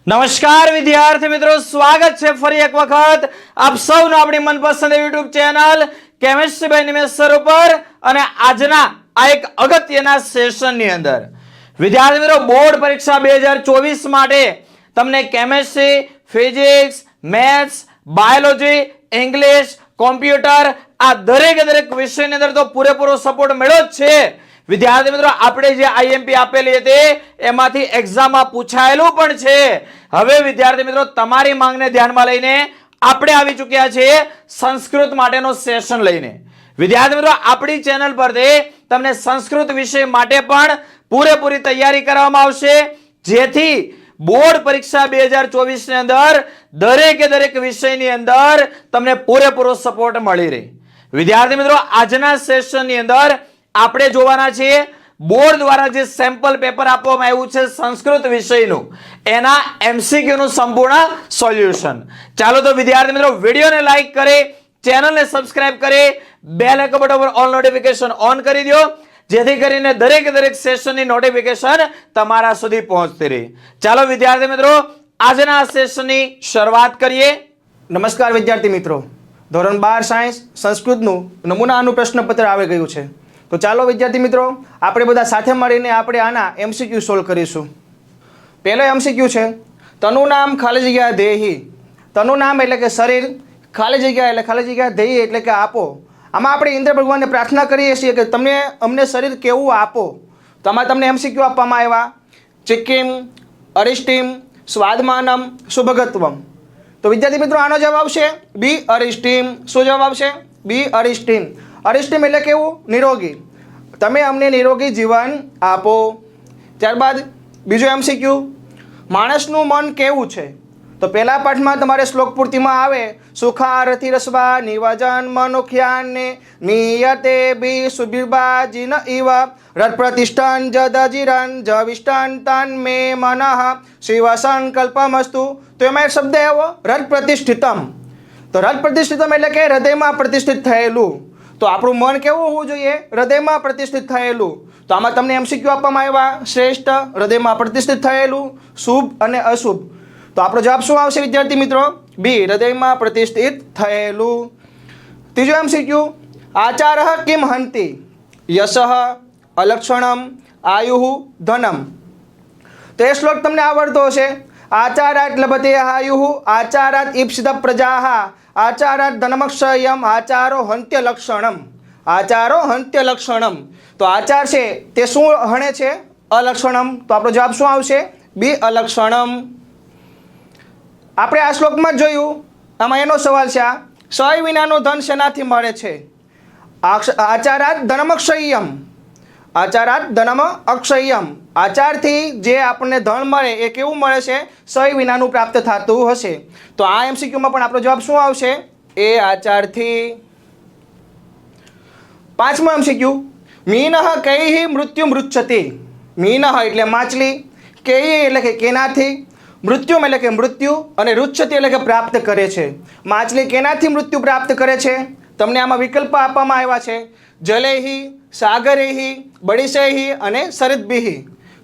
નમસ્કાર વિદ્યાર્થી મિત્રો, સ્વાગત છે ફરી એક વખત આપ સૌનો આપણી મનપસંદ YouTube channel chemistry by Nimesh sir ઉપર અને આજના આ એક અગત્યના સેશનની અંદર વિદ્યાર્થી મિત્રો બોર્ડ પરીક્ષા 2024 માટે તમને chemistry, physics, maths, biology, English, computer આ દરેક વિષયની અંદર તો પૂરેપૂરો સપોર્ટ મળ્યો જ છે। વિદ્યાર્થી મિત્રો આપણે જે આઈએમપી આપેલી હતી એમાંથી એક્ઝામમાં પૂછાયેલું પણ છે। હવે વિદ્યાર્થી મિત્રો તમારી માંગને ધ્યાનમાં લઈને આપણે આવી ચૂક્યા છીએ સંસ્કૃત માટેનો સેશન લઈને। વિદ્યાર્થી મિત્રો આપણી ચેનલ પરથી તમને સંસ્કૃત વિષય માટે પણ પૂરેપૂરી તૈયારી કરવામાં આવશે, જેથી બોર્ડ પરીક્ષા 2024 ની અંદર દરેક વિષયની અંદર તમને પૂરેપૂરો સપોર્ટ મળી રહે। વિદ્યાર્થી મિત્રો આજના સેશનની અંદર આપણે જોવાના છીએ બોર્ડ દ્વારા જે સેમ્પલ પેપર આપવામાં આવ્યું છે સંસ્કૃત વિષયનું એના એમસીક્યુ નું સંપૂર્ણ સોલ્યુશન। ચાલો તો વિદ્યાર્થી મિત્રો વિડિયોને લાઈક કરી, ચેનલને સબસ્ક્રાઇબ કરી, બેલ આઇકન બટન પર ઓલ નોટિફિકેશન ઓન કરી દો, જેથી કરીને દરેક સેશનની નોટિફિકેશન તમારા સુધી પહોંચતી રહે। ચાલો વિદ્યાર્થી મિત્રો આજના સેશનની શરૂઆત કરીએ। નમસ્કાર વિદ્યાર્થી મિત્રો, ધોરણ 12 સાયન્સ સંસ્કૃતનું નમૂનાનું પ્રશ્નપત્ર આવી ગયું છે। તો ચાલો વિદ્યાર્થી મિત્રો આપણે બધા સાથે મળીને આપણે આના એમસીક્યુ સોલ્વ કરીશું। પહેલો એમસીક્યુ છે તનું નામ ખાલી જગ્યા દેહી। તનું નામ એટલે કે શરીર, ખાલી જગ્યા એટલે ખાલી જગ્યા દેહી એટલે કે આપો। આમાં આપણે ઇન્દ્ર ભગવાનને પ્રાર્થના કરીએ છીએ કે તમને અમને શરીર કેવું આપો। તો આમાં તમને એમસીક્યુ આપવામાં આવ્યા ચિક્કિમ, અરિષ્ટિમ, સ્વાદમાનમ, શુભગત્વમ। તો વિદ્યાર્થી મિત્રો આનો જવાબ આવશે બી અરિષ્ટિમ। શું જવાબ આવશે? બી અરિષ્ટિમ। અરિષ્ટિમ એટલે કેવું? નિરોગી। તમે અમને નિરોગી જીવન આપો। ત્યારબાદ બીજો એમસીક્યુ માણસનું મન કેવું છે? તો પહેલા પાઠમાં તમારે શ્લોક પૂર્તિમાં આવે સુખારથી રસવા નિવાજન મનુખ્યાને નિયતે બી સુબિર્બાજીન ઇવ રત પ્રતિષ્ઠાન જદજીરન જવિષ્ઠાન તન મે મનઃ શિવ સંકલ્પમસ્તુ। તો એમાં એક શબ્દ આવ્યો રત પ્રતિષ્ઠિતમ। તો રત પ્રતિષ્ઠિતમ એટલે કે હૃદયમાં પ્રતિષ્ઠિત થયેલું। તો આપણું મન કેવું હોવું જોઈએ? હૃદયમાં પ્રતિષ્ઠિત થયેલું। તો આમાં તમને એમસીક્યુ આપવામાં આવ્યા શ્રેષ્ઠ, હૃદયમાં પ્રતિષ્ઠિત થયેલું, શુભ અને અશુભ। તો આપણો જવાબ શું આવશે વિદ્યાર્થી મિત્રો? બી હૃદયમાં પ્રતિષ્ઠિત થયેલું। ત્રીજો એમસીક્યુ આચારઃ કિમ હંતિ યશઃ અલક્ષણમ આયુઃ ધનમ। તો એ શ્લોક તમને આવડતો હશે આચારાત લભતે આયુઃ આચારાત ઈપ્સિત પ્રજાઃ આચારાત ધનમક્ષયમ આચારો હંત્ય લક્ષણમ। આચારો હંત્ય લક્ષણમ। તો આચાર છે તે શું હણે છે? અલક્ષણમ। તો આપણો જવાબ શું આવશે? બી અલક્ષણમ। આપણે આ શ્લોકમાં જોયું, આમાં એનો સવાલ છે આ સય વિનાનું ધન શેનાથી મળે છે? આચારાત ધનમક્ષયમ। આચારાત ધનમ અક્ષયમ। આચારથી જે આપણને ધન મળે એ કેવું મળે છે? સય વિનાનું પ્રાપ્ત થતું હશે। તો આ એમસીક્યુમાં પણ આપણો જવાબ શું આવશે? એ આચારથી। પાંચમો એમસીક્યુ મીનઃ કૈઃ મૃત્યુ મૃચ્છતિ। મીનઃ એટલે માછલી, કૈઃ એટલે કે કેનાથી, મૃત્યુમ એટલે કે મૃત્યુ અને રુચ્છતિ એટલે કે પ્રાપ્ત કરે છે। માછલી કેનાથી મૃત્યુ પ્રાપ્ત કરે છે? તમને આમાં વિકલ્પ આપવામાં આવ્યા છે જલેહી, સાગરેહી, બડીસેહી અને સરિદ્ભિઃ।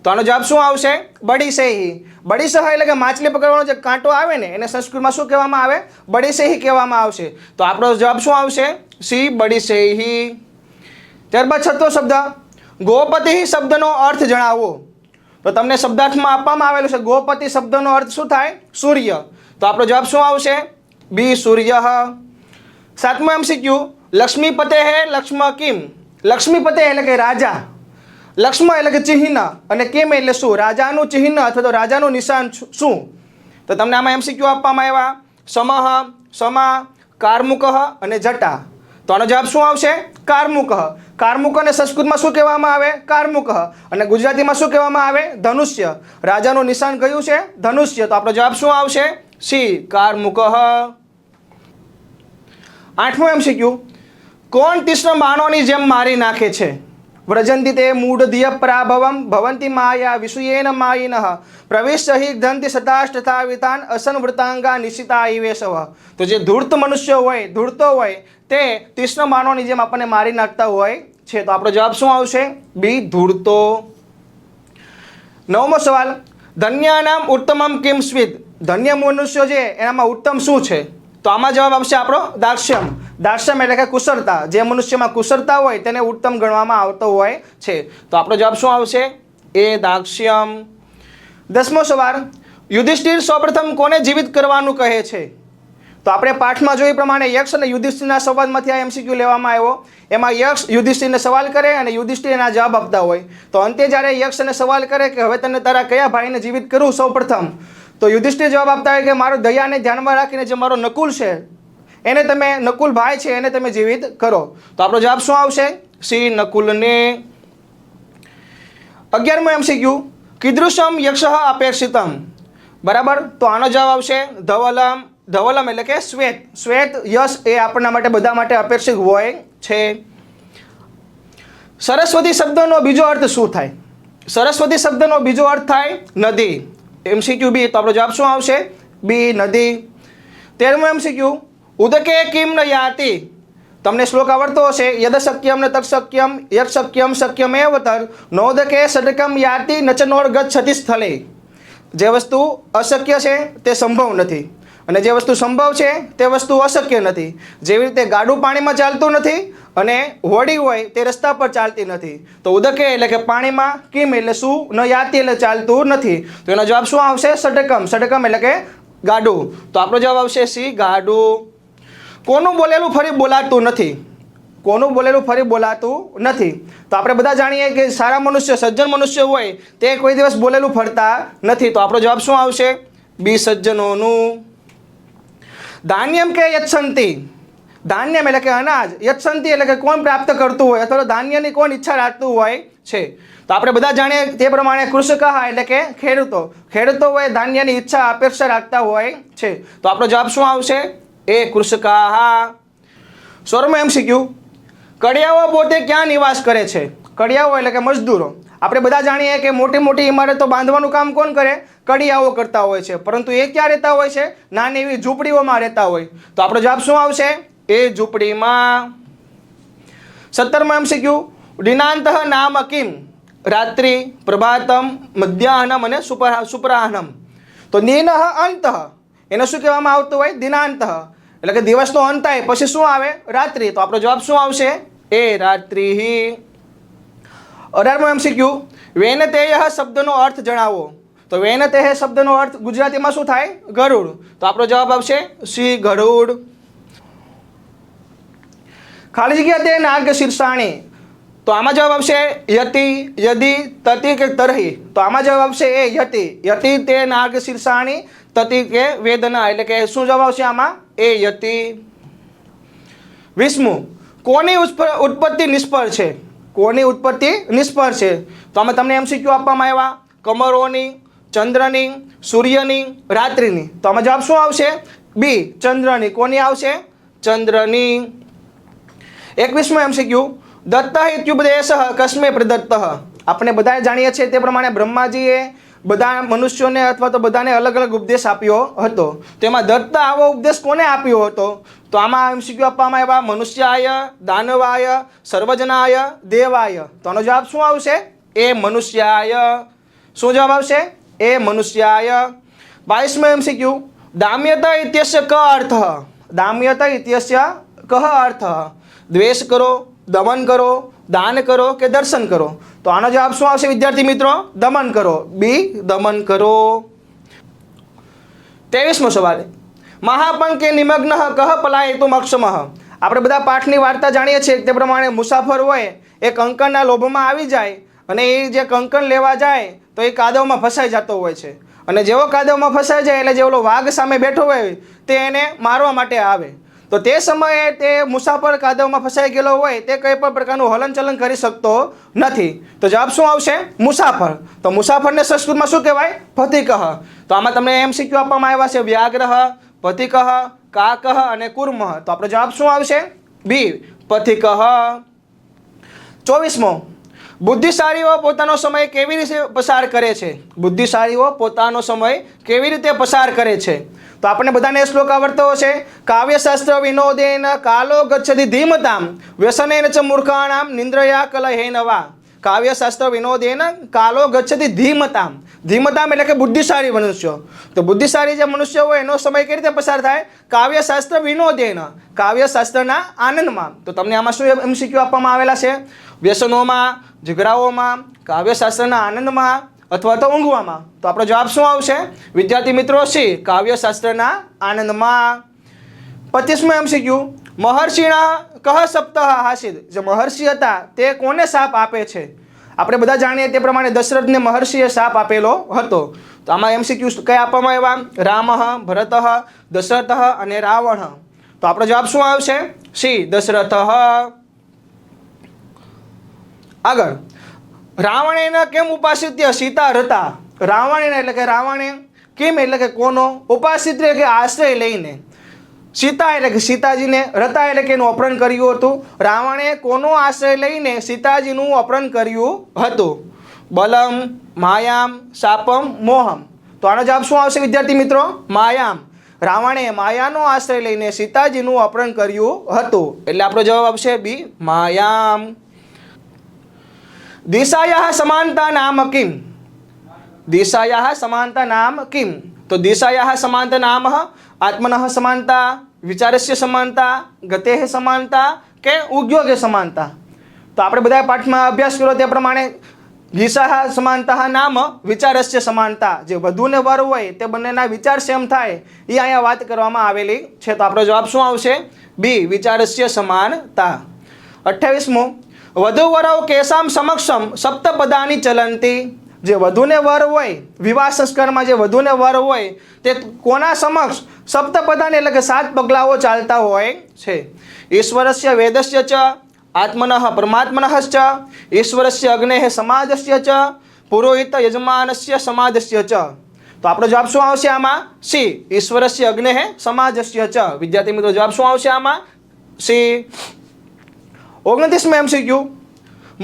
તો આનો જવાબ શું આવશે? બડીસેહી। બડીસહ એટલે કે માછલી પકડવાનો જે કાંટો આવે ને એને સંસ્કૃતમાં શું કહેવામાં આવે? બડીસેહી કહેવામાં આવશે। તો આપણો જવાબ શું આવશે? સી બડીસેહી। ત્યારબાદ છઠ્ઠો શબ્દ ગોપતિ શબ્દનો અર્થ જણાવો। તો તમને શબ્દાર્થમાં આપવામાં આવેલું છે ગોપતિ શબ્દનો અર્થ શું થાય? સૂર્ય। તો આપણો જવાબ શું આવશે? બી સૂર્ય। સાતમો એમસીક્યુ લક્ષ્મીપતે હે લક્ષ્મ કિમ। લક્ષ્મીપતે એટલે કે રાજા, લક્ષ્મ એટલે કે ચિહ્ન અને કિમ એટલે શું? રાજાનું ચિહ્ન અથવા તો રાજાનું નિશાન શું? તો તમને આમાં એમસીક્યુ આપવામાં આવ્યા સમઃ, સમા, કાર્મુકઃ અને જટા। તો આનો જવાબ શું આવશે? કાર્મુકઃ। કાર્મુકને સંસ્કૃતમાં શું કહેવામાં આવે? કાર્મુકઃ। અને ગુજરાતીમાં શું કહેવામાં આવે? ધનુષ્ય। રાજાનું નિશાન કયું છે? ધનુષ્ય। તો આપણો જવાબ શું આવશે? સી કાર્મુકઃ। આઠમો એમસીક્યુ કોણ તીક્ષ્ણ બાણોની જેમ મારી નાખે છે? વ્રજંતિ તે મૂઢધિય પરાભવમ ભવંતિ માયા વિષયેન માયિનઃ પ્રવિશ્ય હિ ગ્ધંતિ સતાષ્ટથા વિતાન અસંવૃતાંગા નિશિતા ઇવેશવ। તો જે ધૂર્ત મનુષ્ય હોય, ધૂર્તો હોય તે તીક્ષ્ણ બાણોની જેમ આપણને મારી નાખતા હોય છે। તો આપણો જવાબ શું આવશે? બી ધૂર્તો। નવમો સવાલ ધન્યાનામ ઉત્તમમ કિમ સ્વિત, ધન્ય મનુષ્યો છે એનામાં ઉત્તમ શું છે? તો આમાં જવાબ આવશે આપણો દાક્ષ્યમ. દાક્ષ્યમ એટલે કે કુશળતા. જે મનુષ્યમાં કુશળતા હોય તેને ઉત્તમ ગણવામાં આવતો હોય છે. તો આપણો જવાબ શું આવશે? એ દાક્ષ્યમ. 10મો સવાલ, યુધિષ્ઠિર સૌપ્રથમ કોને જીવિત કરવાનું કહે છે? તો આપણે પાઠમાં જોઈ પ્રમાણે યક્ષ અને યુધિષ્ઠિરના સંવાદમાંથી આ MCQ લેવામાં આવ્યો. એમાં યક્ષ યુધિષ્ઠિરને સવાલ કરે અને યુધિષ્ઠિર એના જવાબ આપતા હોય. તો અંતે જ્યારે યક્ષ એને સવાલ કરે કે હવે તને તારા કયા ભાઈને જીવિત કરવું સૌપ્રથમ, તો યુધિષ્ઠિર જવાબ આપતા હોય કે મારો દયાને ધ્યાનમાં રાખીને જે મારો નકુલ છે એને તમે, નકુલ ભાઈ છે એને તમે જીવિત કરો. તો આપણો જવાબ શું આવશે? શ્રી નકુલને. 11મો MCQ, કીદૃશમ યક્ષ અપેક્ષિતમ. બરાબર, તો આનો જવાબ આવશે ધવલમ. ધવલમ એટલે કે શ્વેત. શ્વેત યશ એ આપણા માટે બધા માટે અપેક્ષિત હોય છે. સરસ્વતી શબ્દનો બીજો અર્થ શું થાય? સરસ્વતી શબ્દનો બીજો અર્થ થાય નદી. MCQ બી. તો આપણો જવાબ શું આવશે? બી, નદી. 13મો MCQ, ઉદકે કિમ ન યાતિ. તમને શ્લોક આવડતો હશે. યદ શક્યમ ન તક શક્યમ યદ શક્યમ શક્યમેવ તર નોદકે સડકમ યાતિ નચનોર ગચ્છતિ સ્થળે. જે વસ્તુ અશક્ય છે તે સંભવ નથી અને જે વસ્તુ સંભવ છે તે વસ્તુ અશક્ય નથી. જેવી રીતે ગાડું પાણીમાં ચાલતું નથી અને હોડી હોય તે રસ્તા પર ચાલતી નથી. તો ઉદકે એટલે કે પાણીમાં, કિમ એટલે શું, ન યાતિ એટલે ચાલતું નથી. તો એનો જવાબ શું આવશે? સડકમ. સડકમ એટલે કે ગાડું. તો આપણો જવાબ આવશે સી, ગાડું. કોનું બોલેલું ફરી બોલાતું નથી? કોનું બોલેલું ફરી બોલાતું નથી? તો આપણે બધા જાણીએ કે સારા મનુષ્ય, સજ્જન મનુષ્ય હોય તે કોઈ દિવસ બોલેલું ફરતા નથી. તો આપણો જવાબ શું આવશે? બી, સજ્જનોનું. ધાન્યમ કે યચ્છંતિ. ધાન્યમ એટલે કે અનાજ, યચ્છંતિ એટલે કે કોણ પ્રાપ્ત કરતું હોય અથવા તો ધાન્યની કોણ ઈચ્છા રાખતું હોય છે? તો આપણે બધા જાણીએ તે પ્રમાણે કૃષક એટલે કે ખેડૂતો. ખેડૂતો હોય ધાન્યની ઈચ્છા અપેક્ષા રાખતા હોય છે. તો આપણો જવાબ શું આવશે? એ કૃષકાહ. 16મો MCQ, કડિયાઓ પોતે ક્યાં નિવાસ કરે છે? કડિયાઓ એટલે કે મજદૂરો. આપણે બધા જાણીએ કે મોટી મોટી ઇમારતો બાંધવાનું કામ કોણ કરે? કડિયાઓ કરતા હોય છે. પરંતુ એ ક્યાં રહેતા હોય છે? નાની એવી ઝૂંપડીઓમાં રહેતા હોય. તો આપણો જવાબ શું આવશે? એ ઝૂંપડીમાં. 17મો MCQ, દિનાંતઃ નામ કિમ. રાત્રિ, પ્રભાતમ, મધ્યાહનમ અને સુપરાહનમ. તો દિનઃ અંતઃ એને શું કહેવામાં આવતું હોય? દિનાંતઃ એટલે કે દિવસનો અંત થાય પછી શું આવે? રાત્રિ. તો આપણો જવાબ શું આવશે? એ રાત્રિ. 18મો MCQ, વેનતેય શબ્દનો અર્થ જણાવો. તો વેનતેહ શબ્દનો અર્થ ગુજરાતીમાં શું થાય? ગરુડ. તો આપણો જવાબ આવશે શ્રી ગરુડ. ખાલી જગ્યા તે નાગ શીર્ષાણી. તો આમાં જવાબ આવશે યતિ, યદી, તતિ કે તરહી. તો આમાં જવાબ આવશે એ યતિ. યતિ તે નાગ શીર્ષાણી, તતિ કે વેદના. એટલે કે શું જવાબ આવશે આમાં? એ યતિ. 20મું, કોની ઉત્પત્તિ નિષ્ફળ છે? કોની ઉત્પત્તિ નિષ્ફળ છે? તો આમાં તમને MCQ આપવામાં આવ્યા કમરોની, ચંદ્રની, સૂર્યની, રાત્રિની. તો આમાં જવાબ શું આવશે? બી, ચંદ્રની. કોની આવશે? ચંદ્રની. 21મો MCQ, દત્ત ઇત્યુપદેશ કસ્મે પ્રદત્ત. આપણે બધા જાણીએ છીએ તે પ્રમાણે બ્રહ્માજીએ બધા મનુષ્યોને અથવા તો બધાને અલગ અલગ ઉપદેશ આપ્યો હતો. તેમાં દત્ત આવો ઉપદેશ કોને આપ્યો હતો? તો આમાં MCQ આપવામાં આવ્યા મનુષ્યાય, દાનવાય, સર્વજનાય, દેવાય. તો આનો જવાબ શું આવશે? એ મનુષ્યાય. શું જવાબ આવશે? એ મનુષ્યાય. 22મો MCQ, દામ્યત ઇત્યસ્ય ક અર્થ. દામ્યત ઇત્યસ્ય કહ અર્થ. દ્વેષ કરો, દમન કરો, દાન કરો કે દર્શન કરો. તો આનો જવાબ શું આવશે વિદ્યાર્થી મિત્રો? દમન કરો. બી, દમન કરો. 23મો સવાલ, મહાપંક કે નિમગ્ન કહ પલાયિતુમ અક્ષમઃ. આપણે બધા પાઠની વાર્તા જાણીએ છીએ તે પ્રમાણે મુસાફર હોય એ કંકણના લોભમાં આવી જાય અને એ જે કંકણ લેવા જાય તો એ કાદવમાં ફસાઈ જતો હોય છે. અને જેવો કાદવમાં ફસાઈ જાય એટલે જે ઓલો વાઘ સામે બેઠો હોય તે એને મારવા માટે આવે. તો તે સમયે તે મુસાફર કાદવમાં ફસાઈ ગયેલો હોય તે કંઈ પણ પ્રકારનું હલનચલન કરી શકતો નથી. તો જવાબ શું આવશે? મુસાફર. તો મુસાફરને સંસ્કૃતમાં શું કહેવાય? પથિકઃ. તો આમાં તમને MCQ આપવામાં આવ્યા છે વ્યાઘ્રઃ, પથિકઃ, કાકઃ અને કુર્મઃ. તો આપણો જવાબ શું આવશે? બી, પથિકઃ. 24મો, બુદ્ધિશાળીઓ પોતાનો સમય કેવી રીતે પસાર કરે છે? બુદ્ધિશાળીઓ પોતાનો સમય કેવી રીતે પસાર કરે છે? તો આપણે બધાને શ્લોક આવડતો હશે. કાવ્યશાસ્ત્ર વિનોદેન કાલો ગચ્છતિ ધીમતામ વ્યસનેન ચ મૂર્ખાણામ નિંદ્રયા કલહેન વા. કાવ્યશાસ્ત્ર વિનોદેન કાલો ગચ્છતિ ધીમતામ. ધીમતામ એટલે કે બુદ્ધિશાળી મનુષ્ય. તો બુદ્ધિશાળી જે મનુષ્ય હોય એનો સમય કઈ રીતે પસાર થાય? કાવ્યશાસ્ત્ર વિનોદેન, કાવ્યશાસ્ત્રના આનંદમાં. તો તમને આમાં શું એમસીક્યુ આપવામાં આવેલા છે? વ્યસનોમાં, ઝઘડાઓમાં, કાવ્યશાસ્ત્રના આનંદમાં અથવા તો ઊંઘવામાં. તો આપણો જવાબ શું આવશે વિદ્યાર્થી મિત્રો? સી, કાવ્યશાસ્ત્રના આનંદમાં. 25મો એમસીક્યુ, મહર્ષિના કહ સપ્તાહ હાસિદ. જે મહર્ષિ હતા તે કોને શાપ આપે છે? આપણે બધા જાણીએ તે પ્રમાણે દશરથને મહર્ષિએ શાપ આપેલો હતો. તો આમાં એમસીક્યુ કયા આપવામાં આવ્યા? રામ, ભરત, દશરથ અને રાવણ. તો આપણો જવાબ શું આવશે? સી, દશરથ. આગળ, રાવણેન કેમ ઉપાસિત્ય સીતા રતા. રાવણેન એટલે કે રાવણે, કેમ એટલે કે કોનો, ઉપાસિત્ય એટલે કે આશ્રય લઈને, સીતા એટલે કે સીતાજીને, રતા એટલે કે એનું અપહરણ કર્યું હતું. રાવણે કોનો આશ્રય લઈને સીતાજીનું અપહરણ કર્યું હતું? બલમ, માયામ, શાપમ, મોહમ. તો આનો જવાબ શું આવશે વિદ્યાર્થી મિત્રો? માયામ. રાવણે માયાનો આશ્રય લઈને સીતાજીનું અપહરણ કર્યું હતું. એટલે આપણો જવાબ આવશે બી, માયામ. દિશાયાહ સમાનતા નામ કિમ. દિશાયાહ સમાનતા નામ કિમ. તો દિશાયાહ સમાનતા નામ આત્મનઃ સમાનતા, વિચારસ્ય સમાનતા, ગતેઃ સમાનતા કે ઉદ્યોગે સમાનતા. તો આપણે બધા પાઠમાં અભ્યાસ કર્યો તે પ્રમાણે દિશાહ સમાનતા નામ વિચારસ્ય સમાનતા. જે વધુ ને વર હોય તે બંનેના વિચાર સેમ થાય એ અહીંયા વાત કરવામાં આવેલી છે. તો આપણો જવાબ શું આવશે? બી, વિચારસ્ય સમાનતા. 28મો, વધુ વરવ કેસામ સમક્ષમ સપ્તપદાની ચલંતી. જે વધુને વર હોય, વિવાહ સંસ્કારમાં જે વધુને વર હોય તે કોના સમક્ષ સપ્તપદાની એટલે કે 7 પગલાઓ ચાલતા હોય છે? ઈશ્વરસ્ય વેદસ્ય ચ, આત્મનઃ પરમાત્મનઃ ચ, ઈશ્વરસ્ય અગ્નેઃ સમાજસ્ય ચ, પુરોહિત યજમાનસ્ય સમાજસ્ય ચ. તો આપણો જવાબ શું આવશે આમાં? સી, ઈશ્વરસ્ય અગ્નેઃ સમાજસ્ય ચ. વિદ્યાર્થી મિત્રો જવાબ શું આવશે આમાં? સી. 29મો એમસીક્યુ,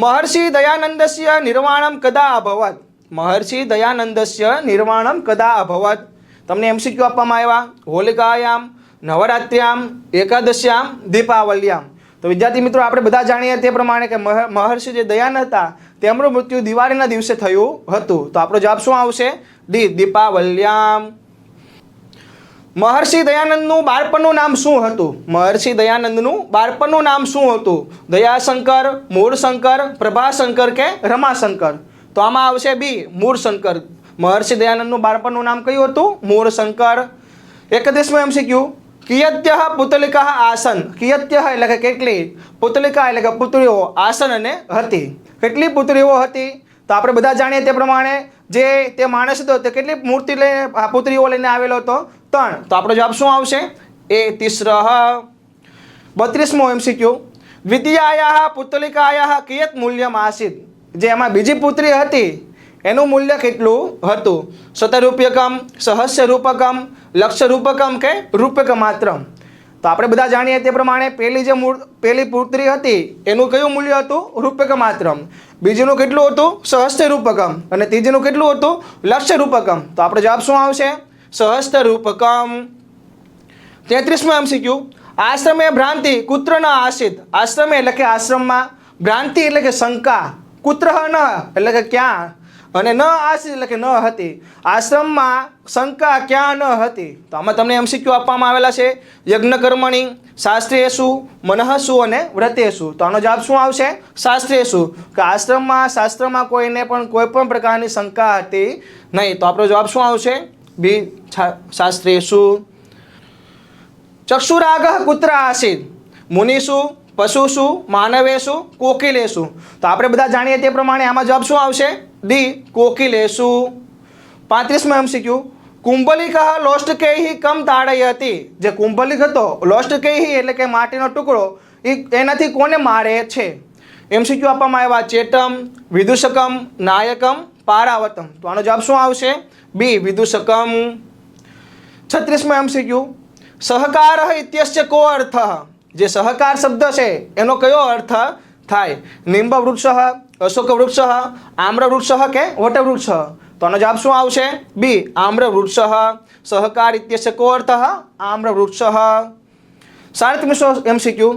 મહર્ષિ દયાનંદસ્ય નિર્વાણમ કદા અભવત. મહર્ષિ દયાનંદસ્ય નિર્વાણમ કદા અભવત. તમને એમસીક્યુ આપવામાં આવ્યા હોલિકાયામ, નવરાત્ર્યામ, એકાદશ્યામ, દીપાવલ્યામ. તો વિદ્યાર્થી મિત્રો આપણે બધા જાણીએ તે પ્રમાણે કે મહર્ષિ જે દયાનંદ હતા તેમનું મૃત્યુ દિવાળીના દિવસે થયું હતું. તો આપણો જવાબ શું આવશે? ડી, દીપાવલ્યામ. મહર્ષિ દયાનંદનું બાળપણનું નામ શું હતું? મહર્ષિ દયાનંદનું બાળપણનું નામ શું હતું? દયાશંકર, મૂળશંકર, પ્રભાશંકર કે રમાશંકર. તો આમાં આવશે બી, મૂળશંકર. મહર્ષિ દયાનંદનું બાળપણનું નામ કયું હતું? મૂળશંકર. 31મો એમસીક્યુ, કિયત્યઃ પુતલિકા આસન. કિયત્યઃ એટલે કે કેટલી, પુતલિકા એટલે કે પુત્રીઓ, આસન અને હતી. કેટલી પુત્રીઓ હતી? તો આપણે બધા જાણીએ તે પ્રમાણે જે તે માણસ હતો તે કેટલી મૂર્તિ લઈને પુત્રીઓ લઈને આવેલો હતો? 3. તો આપણો જવાબ શું આવશે? એ, તિસ્રઃ. 32મો એમસીક્યુ, દ્વિતીયાયાઃ પુતલિકાયાઃ કિયત મૂલ્યમ આસીત. જે એમાં બીજી પુત્રી હતી એનું મૂલ્ય કેટલું હતું? શતરૂપ્યકમ, સહસ્ર રૂપકમ, લક્ષ રૂપકમ કે રૂપક માત્રમ. તો આપણે બધા જાણીએ તે પ્રમાણે પહેલી પુત્રી હતી એનું કયું મૂલ્ય હતું? રૂપક માત્રમ. બીજીનું કેટલું હતું? સહસ્ર રૂપકમ. અને ત્રીજીનું કેટલું હતું? લક્ષ રૂપકમ. તો આપણો જવાબ શું આવશે? સહસ્ર રૂપકમ. 33મો એમસીક્યુ, આશ્રમે ભ્રાંતિ કુત્ર ન આસિત. આશ્રમે એટલે કે આશ્રમમાં, ભ્રાંતિ એટલે કે શંકા, કુત્ર ન એટલે કે ક્યાં, અને ન આસિત એટલે કે ન હતી. આશ્રમમાં શંકા ક્યાં ન હતી? તો આમાં તમને એમસીક્યુ આપવામાં આવેલા છે યજ્ઞ કર્મણી, શાસ્ત્રેષુ, મનઃસુ અને વ્રતેષુ. તો આનો જવાબ શું આવશે? શાસ્ત્રેષુ. કે આશ્રમમાં, શાસ્ત્રમાં કોઈને પણ કોઈ પણ પ્રકારની શંકા હતી નહીં. તો આપણો જવાબ શું આવશે? બી, શાસ્ત્રેષુ. ચક્ષુરાગઃ કુત્ર આસીત? મુનિષુ, પશુષુ, માનવેષુ, કોકિલેષુ. તો આપણે બધા જાણીએ તે પ્રમાણે આમાં જવાબ શું આવશે? ડી, કોકિલેષુ. 35મો એમસીક્યુ, કુંભલિકઃ લોષ્ટકૈઃ કમ તાડયતિ. જે કુંભલિક હતો, લોષ્ટકૈઃ એટલે કે માટીનો ટુકડો, એનાથી કોને મારે છે? એમસીક્યુ આપવામાં આવ્યા ચેટમ, વિદુષકમ, નાયકમ, પારાવતમ. તો આનો જવાબ શું આવશે? બી, વિદુષકમ. 36મો એમસીક્યુ, સહકાર ઇત્યસ્ય કો અર્થ. જે સહકાર શબ્દ છે એનો કયો અર્થ થાય? નિંબ વૃક્ષ, અશોક વૃક્ષ, આમ્ર વૃક્ષ કે વટવૃક્ષ. તો આનો જવાબ શું આવશે? બી, આમ્ર વૃક્ષ. સહકાર ઇત્યસ્ય કો અર્થ? આમ્ર વૃક્ષ. 37મો એમસીક્યુ,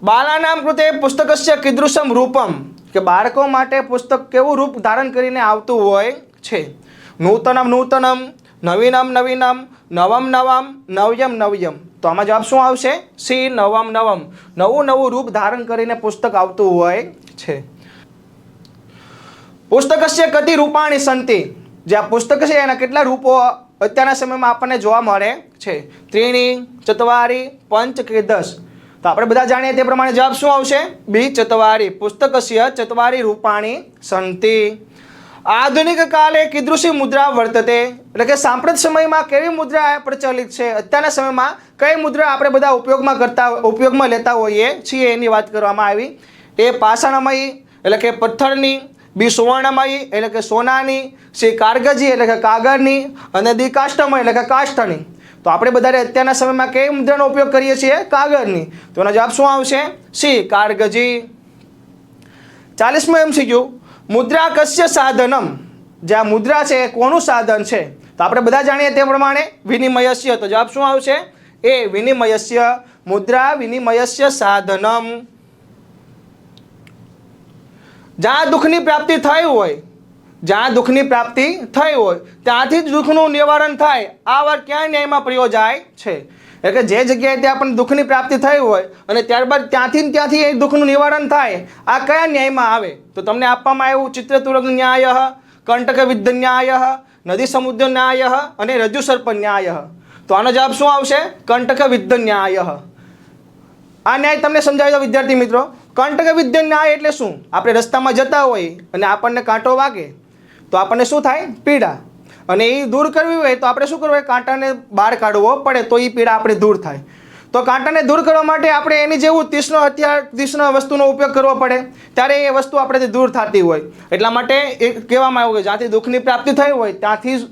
બાલાનામ કૃતે પુસ્તકસ્ય કીદૃશમ રૂપમ. કે બાળકો માટે પુસ્તક કેવું રૂપ ધારણ કરીને આવતું હોય છે? નૂતનમ નૂતનમ, નવીનમ નવીનમ, નવમ નવમ, નવ્યમ નવ્યમ. તો આમાં જવાબ શું આવશે? સી, નવમ નવમ. નવું નવું રૂપ ધારણ કરીને પુસ્તક આવતું હોય છે. પુસ્તકસ્ય કતિ રૂપાણી સંતિ. જે આ પુસ્તક છે એના કેટલા રૂપો અત્યારના સમયમાં આપણને જોવા મળે છે? ત્રીણી, ચત્વારી, પંચ કે 10? તો આપણે બધા જાણીએ તે પ્રમાણે જવાબ શું આવશે? બી, ચત્વારી. પુસ્તકસ્ય ચત્વારી રૂપાણી સંતિ. આધુનિક કાલે કીદૃશી મુદ્રા વર્તતે. એટલે કે સાંપ્રત સમયમાં કેવી મુદ્રા પ્રચલિત છે? અત્યારના સમયમાં કઈ મુદ્રા આપણે બધા ઉપયોગમાં લેતા હોઈએ છીએ એની વાત કરવામાં આવી. એ પાષાણમયી એટલે કે પથ્થરની, બી સુવર્ણમયી એટલે કે સોનાની, સી કારગજી એટલે કે કાગળની, અને દી કાષ્ટમય એટલે કે કાષ્ઠની. તો આપણે બધા અત્યારના સમયમાં કઈ મુદ્રાનો ઉપયોગ કરીએ છીએ? કાગળની. તો એનો જવાબ શું આવશે? સી, કારગજી. 40મો MCQ, મુદ્રા કસ્ય સાધનમ. જે આ મુદ્રા છે એ કોનું સાધન છે? તો આપણે બધા જાણીએ તે પ્રમાણે વિનિમયસ્ય. તો જવાબ શું આવશે? એ, વિનિમયસ્ય. મુદ્રા વિનિમયસ્ય સાધનમ. જ્યાં દુઃખની પ્રાપ્તિ થઈ હોય, જ્યાં દુઃખની પ્રાપ્તિ થઈ હોય ત્યાંથી જ દુઃખનું નિવારણ થાય. આ વાર ક્યાં ન્યાયમાં પ્રયોજાય છે? એટલે કે જે જગ્યાએ ત્યાં આપણને દુઃખની પ્રાપ્તિ થઈ હોય અને ત્યારબાદ ત્યાંથી એ દુઃખનું નિવારણ થાય, આ કયા ન્યાયમાં આવે? તો તમને આપવામાં આવ્યું ચિત્રતુરગ ન્યાય, કંટક વિદ્ધ ન્યાય, નદી સમુદ્ર ન્યાય અને રજ્જુ સર્પ ન્યાય. તો આનો જવાબ શું આવશે? કંટક વિદ્ધ ન્યાય. આ ન્યાય તમને સમજાવી દો વિદ્યાર્થી મિત્રો. કંટક વિદ્ધ ન્યાય એટલે શું? આપણે રસ્તામાં જતા હોય અને આપણને કાંટો વાગે તો આપણને શું થાય? પીડા. અને એ દૂર કરવી હોય તો આપણે શું કરવું? કાંટાને બહાર કાઢવો પડે તો એ પીડા આપણે દૂર થાય. તો કાંટાને દૂર કરવા માટે આપણે એની જેવું તીક્ષ્ણ વસ્તુનો ઉપયોગ કરવો પડે, ત્યારે એ વસ્તુ આપણેથી દૂર થતી હોય. એટલા માટે એ કહેવામાં આવ્યું કે જ્યાંથી દુઃખની પ્રાપ્તિ થઈ હોય ત્યાંથી જ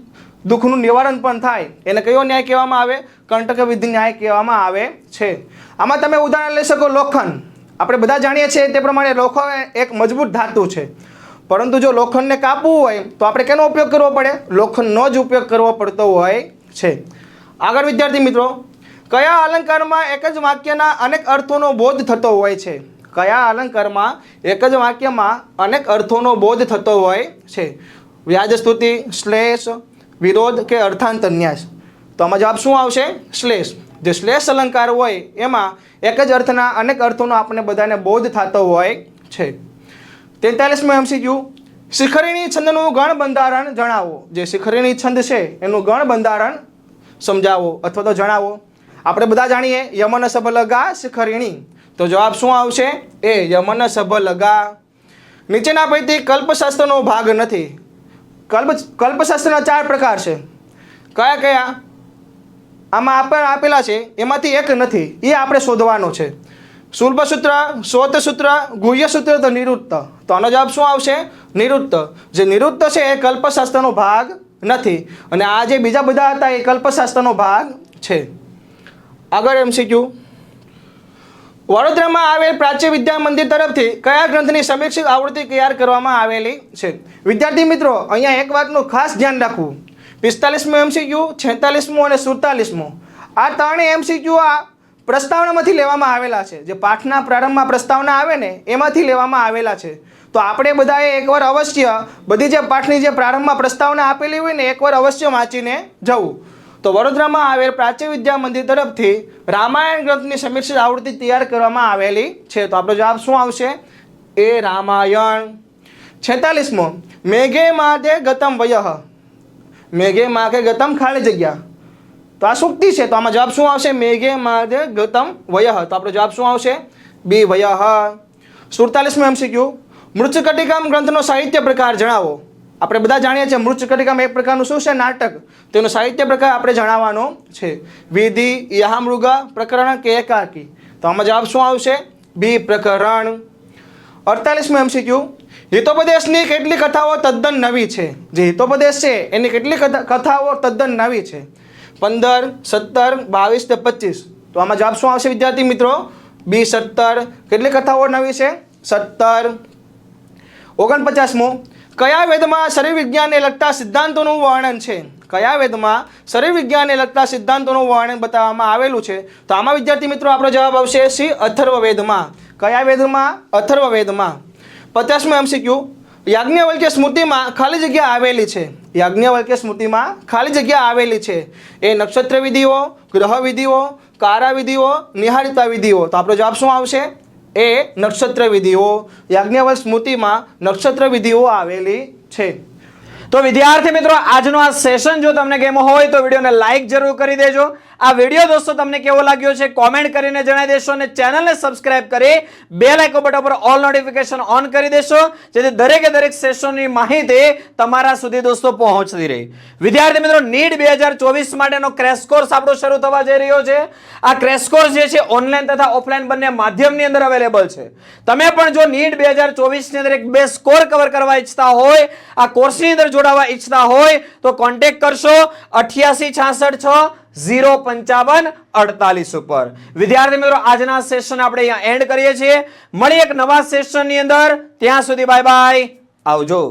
દુઃખનું નિવારણ પણ થાય. એને કયો ન્યાય કહેવામાં આવે? કંટક વિદ્ધ ન્યાય કહેવામાં આવે છે. આમાં તમે ઉદાહરણ લઈ શકો લોખંડ. આપણે બધા જાણીએ છીએ તે પ્રમાણે લોખંડ એક મજબૂત ધાતુ છે, પરંતુ જો લોખંડને કાપવું હોય તો આપણે કેનો ઉપયોગ કરવો પડે? લોખંડનો જ ઉપયોગ કરવો પડતો હોય છે. આગળ વિદ્યાર્થી મિત્રો, કયા અલંકારમાં એક જ વાક્યના અનેક અર્થોનો બોધ થતો હોય છે? કયા અલંકારમાં એક જ વાક્યમાં અનેક અર્થોનો બોધ થતો હોય છે? વ્યાજ સ્તુતિ, શ્લેષ, વિરોધ કે અર્થાંતર ન્યાસ? તો આમાં જવાબ શું આવશે? શ્લેષ. જે શ્લેષ અલંકાર હોય એમાં એક જ અર્થના અનેક અર્થોનો આપણને બધાને બોધ થતો હોય છે. 43મો MCQ, શિખરીણી છંદનું ગણ બંધારણ જણાવો. જે શિખરીણી છંદ છે એનું ગણ બંધારણ સમજાવો અથવા તો જણાવો. આપણે બધા જાણીએ યમન સબલગા શિખરીણી. તો જવાબ શું આવશે? એ, યમન સબલગા. નીચેના પૈકી કલ્પશાસ્ત્રનો ભાગ નથી. કલ્પશાસ્ત્રના 4 પ્રકાર છે. કયા કયા? આમાં આપણે આપેલા છે એમાંથી એક નથી, એ આપણે શોધવાનો છે. શુલ્ભસૂત્ર, શ્રોતસૂત્ર, ગુહ્યસૂત્ર તો નિરુક્ત. તો આનો જવાબ શું આવશે? નિરુક્ત. જે નિરુક્ત છે એ કલ્પશાસ્ત્રનો ભાગ નથી, અને આ જે બીજા બધા હતા એ કલ્પશાસ્ત્રનો ભાગ છે. આગળ MCQ, વડોદરામાં આવેલ પ્રાચ્ય વિદ્યા મંદિર તરફથી કયા ગ્રંથની સમીક્ષિત આવૃત્તિ તૈયાર કરવામાં આવેલી છે? વિદ્યાર્થી મિત્રો, અહીંયા એક વાતનું ખાસ ધ્યાન રાખવું. 45મો MCQ, 46મો અને 47મો આ ત્રણેય MCQ આ પ્રસ્તાવનામાંથી લેવામાં આવેલા છે. જે પાઠના પ્રારંભમાં પ્રસ્તાવના આવે ને એમાંથી લેવામાં આવેલા છે. તો આપણે બધાએ એકવાર અવશ્ય બધી જે પાઠની જે પ્રારંભમાં પ્રસ્તાવના આપેલી હોય ને એકવાર અવશ્ય વાંચીને જવું. તો વડોદરામાં આવેલ પ્રાચ્ય વિદ્યા મંદિર તરફથી રામાયણ ગ્રંથની સમીક્ષિત આવૃત્તિ તૈયાર કરવામાં આવેલી છે. તો આપણો જવાબ શું આવશે? એ, રામાયણ. 46મો, મેઘે માધે ગતમ વયઃ. મેઘે માઘે ગતમ ખાલી જગ્યા. તો આ સૂક્તિ છે. તો આમાં જવાબ શું આવશે? મેઘે માધે ગતમ વયઃ. તો આપણો જવાબ શું આવશે? બી, વયઃ. 47મો MCQ, મૃચ્છકટિકામ ગ્રંથનો સાહિત્ય પ્રકાર જણાવો. આપણે બધા જાણીએ છીએ મૃચ્છકટિકામ એક પ્રકારનું શું છે? નાટક. તેનો સાહિત્ય પ્રકાર આપણે જણાવવાનો છે. વિધિ, યહામૃગ, પ્રકરણ કે એકાકી? તો આમાં જવાબ શું આવશે? બી, પ્રકરણ. 48મો MCQ, હિતોપદેશની કેટલી કથાઓ તદ્દન નવી છે? જે હિતોપદેશ છે એની કેટલી કથાઓ તદ્દન નવી છે? 15, 17, 22 કે 25? તો આમાં જવાબ શું આવશે વિદ્યાર્થી મિત્રો? બી, 17. કેટલી કથાઓ નવી છે? 17. 49મો, કયા વેદમાં શરીર વિજ્ઞાનને લગતા સિદ્ધાંતોનું વર્ણન છે? કયા વેદમાં શરીર વિજ્ઞાનને લગતા સિદ્ધાંતોનું વર્ણન બતાવવામાં આવેલું છે? તો આમાં વિદ્યાર્થી મિત્રો આપણો જવાબ આવશે સી, અથર્વવેદમાં. કયા વેદમાં? અથર્વવેદમાં. 50મો MCQ, યાજ્ઞવલ્ક્ય સ્મૃતિમાં ખાલી જગ્યા આવેલી છે. યાજ્ઞવલ્ક્ય સ્મૃતિમાં ખાલી જગ્યા આવેલી છે એ નક્ષત્ર વિધિઓ, ગ્રહ વિધિઓ, કારા વિધિઓ, નિહાળતા વિધિઓ. તો આપણો જવાબ શું આવશે? એ નક્ષત્ર વિધિઓ. યાજ્ઞવલ્ક્ય સ્મૃતિમાં નક્ષત્ર વિધિઓ આવેલી છે. તો વિદ્યાર્થી મિત્રો, આજનો આ સેશન જો તમને ગમ્યો હોય તો વિડીયોને લાઈક જરૂર કરી દેજો. આ વિડીયો દોસ્તો તમને કેવો લાગ્યો છે કોમેન્ટ કરીને જણાવી દેશો અને ચેનલને સબસ્ક્રાઇબ કરી બેલ આઇકોન બટન પર ઓલ નોટિફિકેશન ઓન કરી દેશો, જેથી દરેકે દરેક સેશનની માહિતી તમારા સુધી દોસ્તો પહોંચતી રહે. વિદ્યાર્થી મિત્રો, નીટ 2024 માટેનો ક્રેશ કોર્સ આપણો શરૂ થવા જઈ રહ્યો છે. આ ક્રેશ કોર્સ જે છે ઓનલાઈન તથા ઓફલાઈન બંને માધ્યમની અંદર અવેલેબલ છે. તમે પણ જો નીટ 2024 ની અંદર એક બે સ્કોર કવર કરવા ઈચ્છતા હોય, આ કોર્સની અંદર જોડાવા ઈચ્છતા હોય તો કોન્ટેક્ટ કરશો 8866 055 48 ઉપર. વિદ્યાર્થી મિત્રો, આજના સેશન આપણે અહીંયા એન્ડ કરીએ છીએ. મળી એક નવા સેશનની અંદર. ત્યાં સુધી બાય બાય, આવજો.